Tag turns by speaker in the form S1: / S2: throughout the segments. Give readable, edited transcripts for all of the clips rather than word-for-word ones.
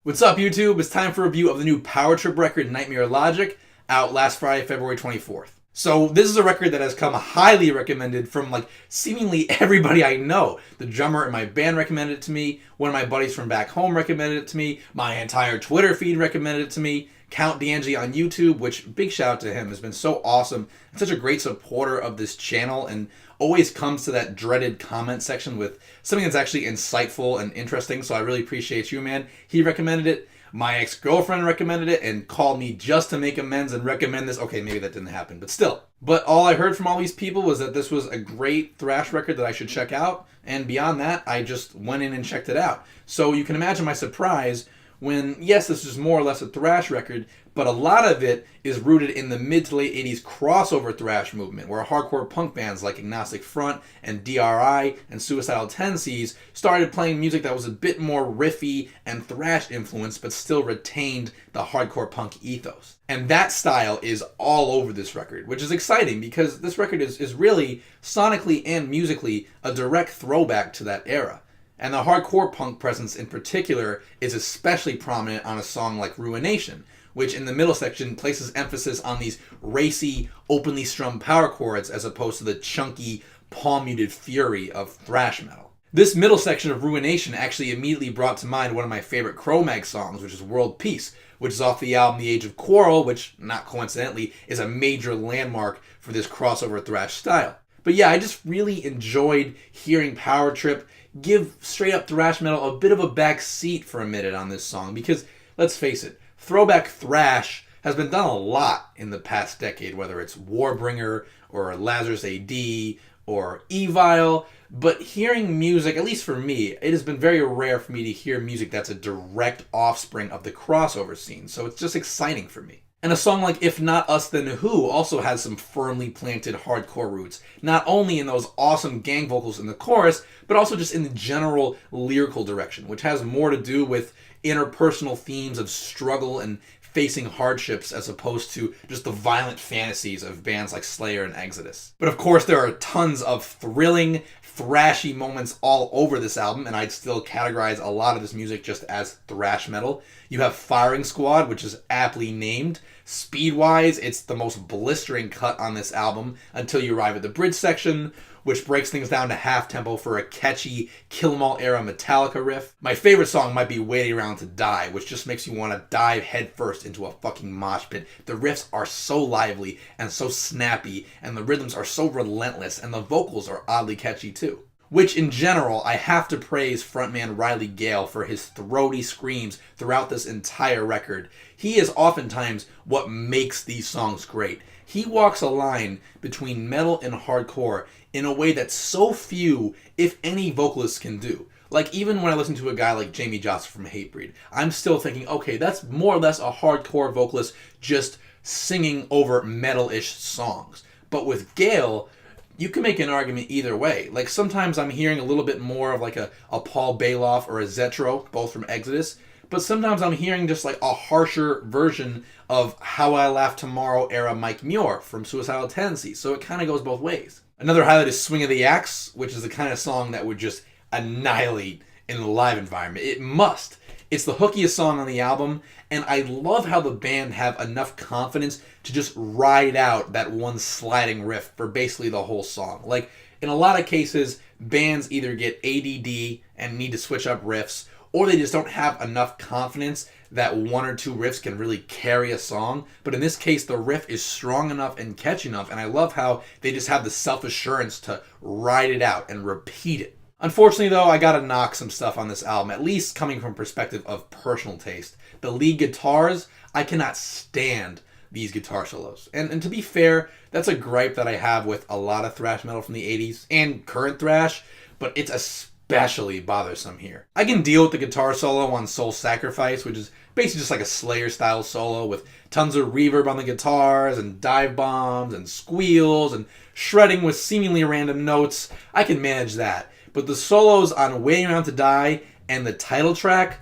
S1: What's up, YouTube? It's time for a review of the new Power Trip record, Nightmare Logic, out last Friday, February 24th. So this is a record that has come highly recommended from seemingly everybody I know. The drummer in my band recommended it to me. One of my buddies from back home recommended it to me. My entire Twitter feed recommended it to me. Count D'Angie on YouTube, which big shout out to him, has been so awesome and such a great supporter of this channel and always comes to that dreaded comment section with something that's actually insightful and interesting. So I really appreciate you, man. He recommended it. My ex-girlfriend recommended it and called me just to make amends and recommend this. Okay, maybe that didn't happen, but still. But all I heard from all these people was that this was a great thrash record that I should check out. And beyond that, I just went in and checked it out. So you can imagine my surprise when, yes, this is more or less a thrash record, but a lot of it is rooted in the mid to late 80s crossover thrash movement, where hardcore punk bands like Agnostic Front and DRI and Suicidal Tendencies started playing music that was a bit more riffy and thrash influenced, but still retained the hardcore punk ethos. And that style is all over this record, which is exciting because this record is really, sonically and musically, a direct throwback to that era. And the hardcore punk presence in particular is especially prominent on a song like Ruination, which in the middle section places emphasis on these racy, openly strummed power chords as opposed to the chunky, palm-muted fury of thrash metal. This middle section of Ruination actually immediately brought to mind one of my favorite Cro-Mag songs, which is World Peace, which is off the album The Age of Quarrel, which, not coincidentally, is a major landmark for this crossover thrash style. But yeah, I just really enjoyed hearing Power Trip give straight up thrash metal a bit of a back seat for a minute on this song because, let's face it, throwback thrash has been done a lot in the past decade, whether it's Warbringer or Lazarus AD or Evil, but hearing music, at least for me, it has been very rare for me to hear music that's a direct offspring of the crossover scene, so it's just exciting for me. And a song like If Not Us Then Who also has some firmly planted hardcore roots, not only in those awesome gang vocals in the chorus, but also just in the general lyrical direction, which has more to do with interpersonal themes of struggle and facing hardships as opposed to just the violent fantasies of bands like Slayer and Exodus. But of course there are tons of thrilling, thrashy moments all over this album, and I'd still categorize a lot of this music just as thrash metal. You have Firing Squad, which is aptly named. Speed-wise, it's the most blistering cut on this album until you arrive at the bridge section, which breaks things down to half tempo for a catchy Kill 'Em All era Metallica riff. My favorite song might be Waiting Around to Die, which just makes you want to dive headfirst into a fucking mosh pit. The riffs are so lively and so snappy, and the rhythms are so relentless, and the vocals are oddly catchy too. Which, in general, I have to praise frontman Riley Gale for his throaty screams throughout this entire record. He is oftentimes what makes these songs great. He walks a line between metal and hardcore in a way that so few, if any, vocalists can do. Like, even when I listen to a guy like Jamie Joseph from Hatebreed, I'm still thinking, okay, that's more or less a hardcore vocalist just singing over metal-ish songs. But with Gale, you can make an argument either way. Like, sometimes I'm hearing a little bit more of like a Paul Bailoff or a Zetro, both from Exodus, but sometimes I'm hearing just like a harsher version of How I Laugh Tomorrow era Mike Muir from Suicidal Tendencies, so it kind of goes both ways. Another highlight is Swing of the Axe, which is the kind of song that would just annihilate in a live environment. It must. It's the hookiest song on the album, and I love how the band have enough confidence to just ride out that one sliding riff for basically the whole song. Like, in a lot of cases, bands either get ADD and need to switch up riffs, or they just don't have enough confidence that one or two riffs can really carry a song. But in this case, the riff is strong enough and catchy enough, and I love how they just have the self-assurance to ride it out and repeat it. Unfortunately, though, I gotta knock some stuff on this album, at least coming from perspective of personal taste. The lead guitars, I cannot stand these guitar solos. And to be fair, that's a gripe that I have with a lot of thrash metal from the 80s and current thrash, but it's especially bothersome here. I can deal with the guitar solo on Soul Sacrifice, which is basically just like a Slayer-style solo with tons of reverb on the guitars and dive bombs and squeals and shredding with seemingly random notes. I can manage that. But the solos on Waiting Around to Die and the title track,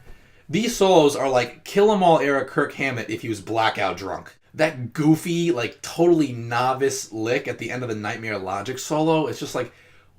S1: these solos are like Kill 'Em All era Kirk Hammett if he was blackout drunk. That goofy, like totally novice lick at the end of the Nightmare Logic solo, it's just like,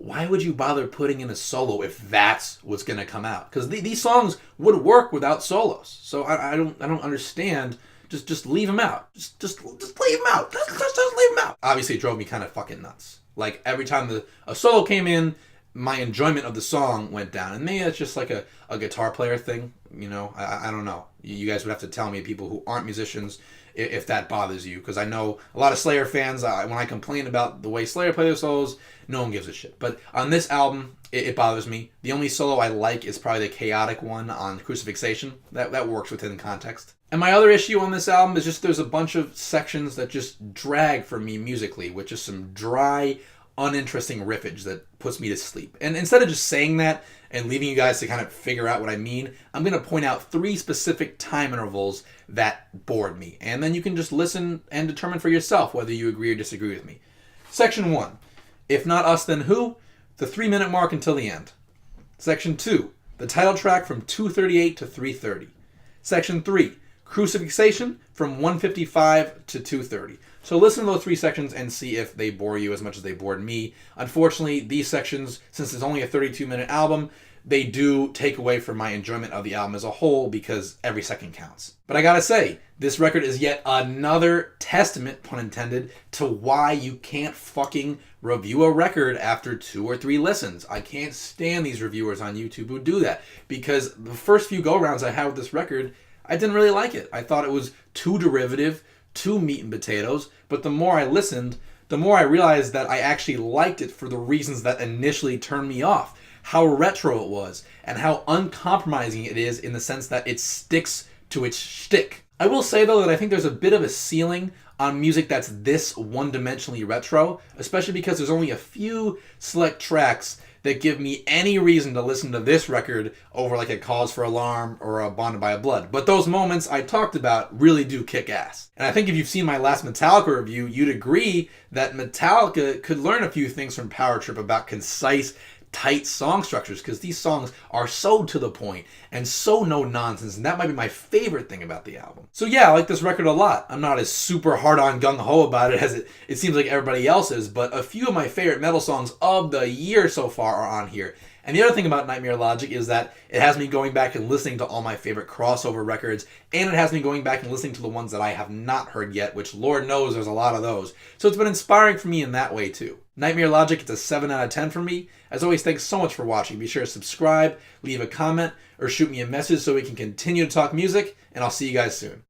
S1: why would you bother putting in a solo if that's what's going to come out? Because these songs would work without solos. So I don't understand. Just leave them out. Just leave them out. Just leave them out. Obviously, it drove me kind of fucking nuts. Like every time a solo came in, my enjoyment of the song went down. And maybe it's just like a guitar player thing. You know, I don't know. You guys would have to tell me, people who aren't musicians, if that bothers you. Because I know a lot of Slayer fans, when I complain about the way Slayer play their solos, no one gives a shit. But on this album, it bothers me. The only solo I like is probably the chaotic one on Crucifixation. That works within context. And my other issue on this album is just there's a bunch of sections that just drag for me musically, with just some dry, uninteresting riffage that puts me to sleep. And instead of just saying that and leaving you guys to kind of figure out what I mean, I'm going to point out 3 specific time intervals that bored me. And then you can just listen and determine for yourself whether you agree or disagree with me. Section 1, If Not Us Then Who? The 3-minute mark until the end. Section 2, the title track from 2:38 to 3:30. Section 3, Crucifixation from 1:55 to 2:30. So listen to those 3 sections and see if they bore you as much as they bored me. Unfortunately, these sections, since it's only a 32-minute album, they do take away from my enjoyment of the album as a whole because every second counts. But I gotta say, this record is yet another testament, pun intended, to why you can't fucking review a record after 2 or 3 listens. I can't stand these reviewers on YouTube who do that, because the first few go-rounds I had with this record, I didn't really like it. I thought it was too derivative, too meat and potatoes, but the more I listened, the more I realized that I actually liked it for the reasons that initially turned me off. How retro it was, and how uncompromising it is in the sense that it sticks to its shtick. I will say, though, that I think there's a bit of a ceiling on music that's this one-dimensionally retro, especially because there's only a few select tracks that give me any reason to listen to this record over like a Cause for Alarm or a Bonded by a Blood. But those moments I talked about really do kick ass. And I think if you've seen my last Metallica review, you'd agree that Metallica could learn a few things from Power Trip about concise, tight song structures, because these songs are so to the point and so no nonsense, and that might be my favorite thing about the album. So yeah, I like this record a lot. I'm not as super hard on gung-ho about it as it seems like everybody else is, but a few of my favorite metal songs of the year so far are on here. And the other thing about Nightmare Logic is that it has me going back and listening to all my favorite crossover records, and it has me going back and listening to the ones that I have not heard yet, which Lord knows there's a lot of those. So it's been inspiring for me in that way too. Nightmare Logic, it's a 7 out of 10 for me. As always, thanks so much for watching. Be sure to subscribe, leave a comment, or shoot me a message so we can continue to talk music, and I'll see you guys soon.